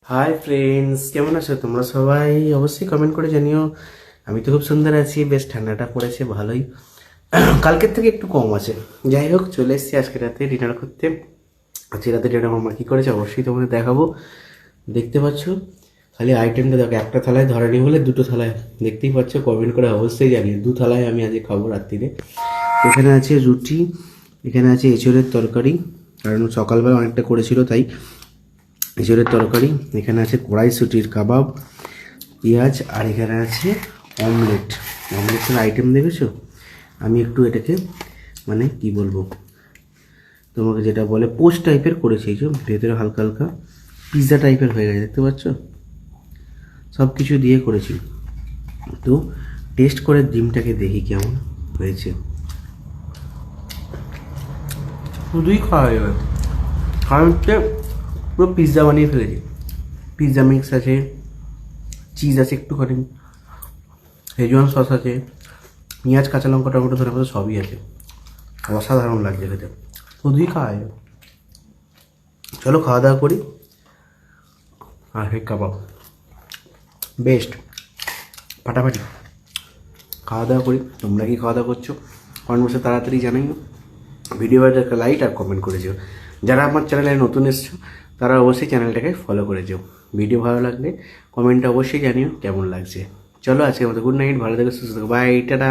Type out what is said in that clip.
Hi friends, কেমন আছো তোমরা সবাই? অবশ্যই কমেন্ট করে জানিও। আমি তো খুব সুন্দর আছি, বেশ ঠান্ডাটা পড়েছে ভালোই। কালকের থেকে একটু কম আছে। যাই হোক, চলে এসেছি আজকে রাতে ডিনার করতে। আজকে রাতে ডিনার আমার মা কী করেছে অবশ্যই তোমাদের দেখাবো। দেখতে পাচ্ছ, খালি আইটেমটা দেখো, একটা থালায় ধরেনি বলে দুটো থালায়। দেখতেই পাচ্ছ, কমেন্ট করে অবশ্যই জানিও। দু থালায় আমি আজকে খাবো রাত্রিরে। এখানে আছে রুটি, এখানে আছে এঁচড়ের তরকারি, কারণ সকালবেলা অনেকটা করেছিল তাই। এঁচড়ের তরকারি, এখানে আছে কড়াইশুঁটির কাবাব, পেঁয়াজ, আর এখানে আছে অমলেট। অমলেটের আইটেম দেখেছো? আমি একটু এটাকে মানে কি বলবো তোমাকে, যেটা বলে পোস্ট টাইপের করেছি। এই যে ভেতরে হালকা হালকা পিৎজা টাইপের হয়ে গেছে, দেখতে পাচ্ছ? সব কিছু দিয়ে করেছি। তো টেস্ট করে ডিমটাকে দেখি কেমন হয়েছে। শুধুই খাওয়া যাবে, কারণ হচ্ছে পুরো পিৎজা বানিয়ে ফেলেছি। পিৎজা মিক্স আছে, চিজ আছে একটুখানি, হেজওয়ান সস আছে, পেঁয়াজ, কাঁচা লঙ্কা, টমেটো, ধনে পাতা সবই আছে। অসাধারণ লাগছে খেতে, শুধুই খাওয়া যাবে। চলো খাওয়া দাওয়া করি। আর সেই কাবাব বেস্ট, ফাটাফাটি। খাওয়া দাওয়া করি। তোমরা কি খাওয়া দাওয়া করছো? কমেন্ট বসে তাড়াতাড়ি জানাইও। ভিডিও ভালো একটা লাইক আর কমেন্ট করে যেও। যারা আমার চ্যানেলে নতুন এসছো তারা অবশ্যই চ্যানেলটাকে ফলো করে যেও। ভিডিও ভালো লাগলে কমেন্টটা অবশ্যই জানিও কেমন লাগছে। চলো আজকের মতো গুড নাইট, ভালো থেকো, সুস্থ থেকো, বাই, টাটা।